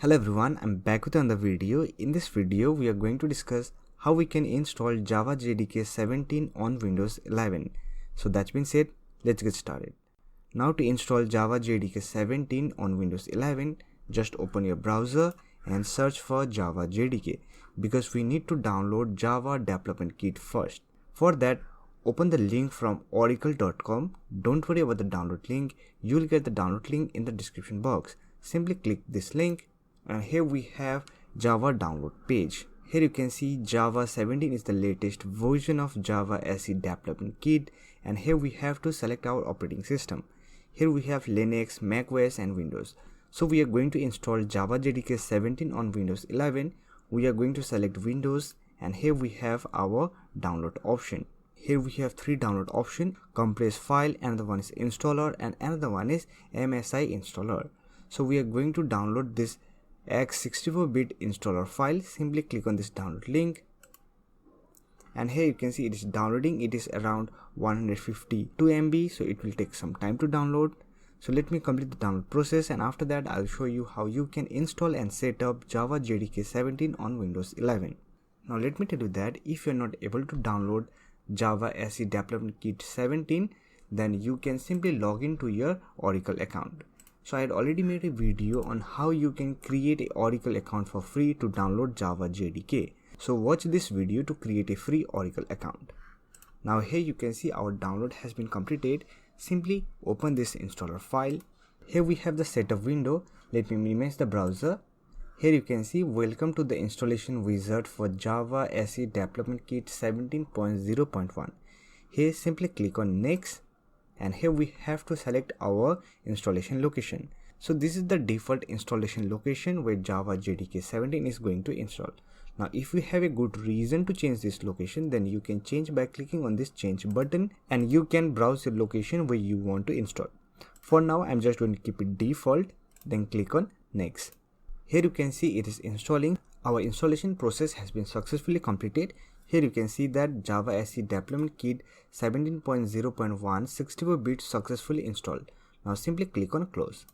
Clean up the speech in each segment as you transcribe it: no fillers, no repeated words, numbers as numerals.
Hello everyone, I'm back with another video. In this video, we are going to discuss how we can install Java JDK 17 on Windows 11. So that's been said, let's get started. Now to install Java JDK 17 on Windows 11, just open your browser and search for Java JDK because we need to download Java Development Kit first. For that, open the link from oracle.com. Don't worry about the download link. You'll get the download link in the description box. Simply click this link and here we have Java download page. Here you can see Java 17 is the latest version of Java SE Development Kit, and here we have to select our operating system. Here we have Linux, macOS and Windows. So we are going to install Java JDK 17 on Windows 11. We are going to select Windows and here we have our download option. Here we have three download options: compress file, another one is installer and another one is MSI installer. So we are going to download this x64-bit installer file. Simply click on this download link and here you can see it is downloading. It is around 152 MB, so it will take some time to download. So let me complete the download process and after that I'll show you how you can install and set up Java JDK 17 on Windows 11. Now let me tell you that if you're not able to download Java SE Development Kit 17, then you can simply log into your Oracle account. So I had already made a video on how you can create an Oracle account for free to download Java JDK. So watch this video to create a free Oracle account. Now here you can see our download has been completed. Simply open this installer file. Here we have the setup window. Let me minimize the browser. Here you can see welcome to the installation wizard for Java SE Development Kit 17.0.1. Here simply click on next. And here we have to select our installation location. So this is the default installation location where Java JDK 17 is going to install. Now if you have a good reason to change this location, then you can change by clicking on this change button and you can browse your location where you want to install. For now I'm just going to keep it default, then click on next. Here you can see it is installing. Our installation process has been successfully completed. Here you can see that Java SE Development Kit 17.0.1 64-bit successfully installed. Now simply click on close.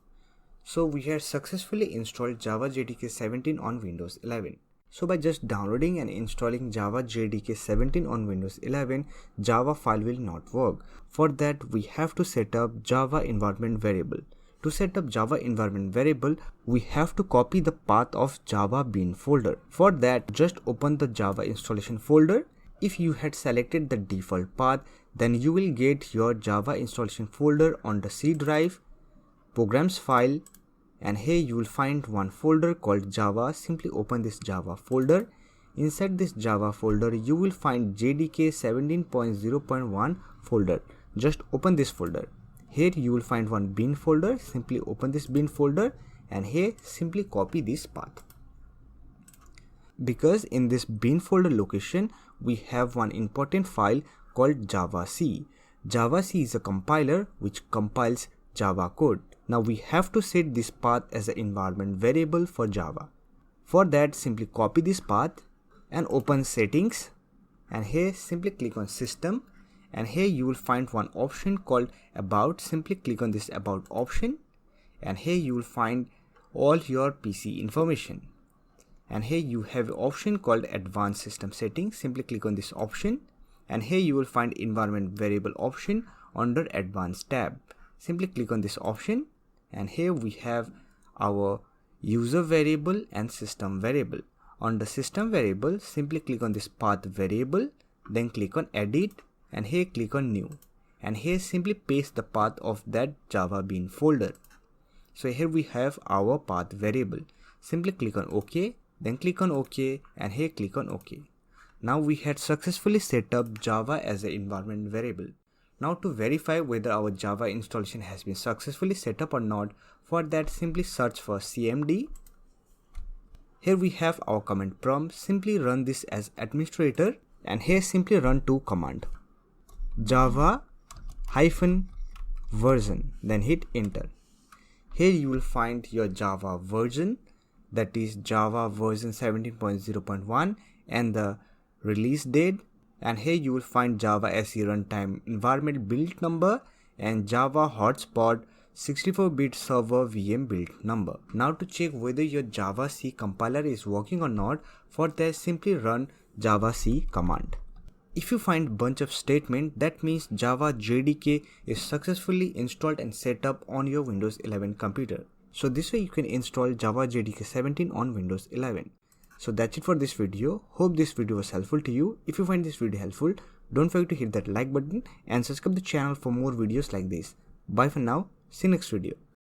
So we have successfully installed Java JDK 17 on Windows 11. So by just downloading and installing Java JDK 17 on Windows 11, Java file will not work. For that we have to set up Java environment variable. To set up Java environment variable, we have to copy the path of Java bin folder. For that, just open the Java installation folder. If you had selected the default path, then you will get your Java installation folder on the C drive, programs file, and here you will find one folder called Java. Simply open this Java folder. Inside this Java folder, you will find JDK 17.0.1 folder. Just open this folder. Here you will find one bin folder. Simply open this bin folder and here simply copy this path. Because in this bin folder location we have one important file called Java C. Java C is a compiler which compiles Java code. Now we have to set this path as an environment variable for Java. For that simply copy this path and open settings and here simply click on system. And here you will find one option called about. Simply click on this about option and here you will find all your PC information. And here you have an option called advanced system settings. Simply click on this option and here you will find environment variable option under advanced tab. Simply click on this option and here we have our user variable and system variable. On the system variable, simply click on this path variable, then click on edit. And here click on new and here simply paste the path of that Java bin folder. So here we have our path variable. Simply click on OK, then click on OK and here click on OK. Now we had successfully set up Java as an environment variable. Now to verify whether our Java installation has been successfully set up or not, for that simply search for cmd. Here we have our command prompt. Simply run this as administrator and here simply run two commands. Java -version, then hit enter. Here you will find your Java version, that is Java version 17.0.1 and the release date, and here you will find Java SE runtime environment build number and Java hotspot 64-bit server VM build number. Now to check whether your Java C compiler is working or not, for that simply run Java C command. If you find bunch of statement, that means Java JDK is successfully installed and set up on your Windows 11 computer. So this way you can install Java JDK 17 on Windows 11. So that's it for this video. Hope this video was helpful to you. If you find this video helpful, don't forget to hit that like button and subscribe the channel for more videos like this. Bye for now. See you next video.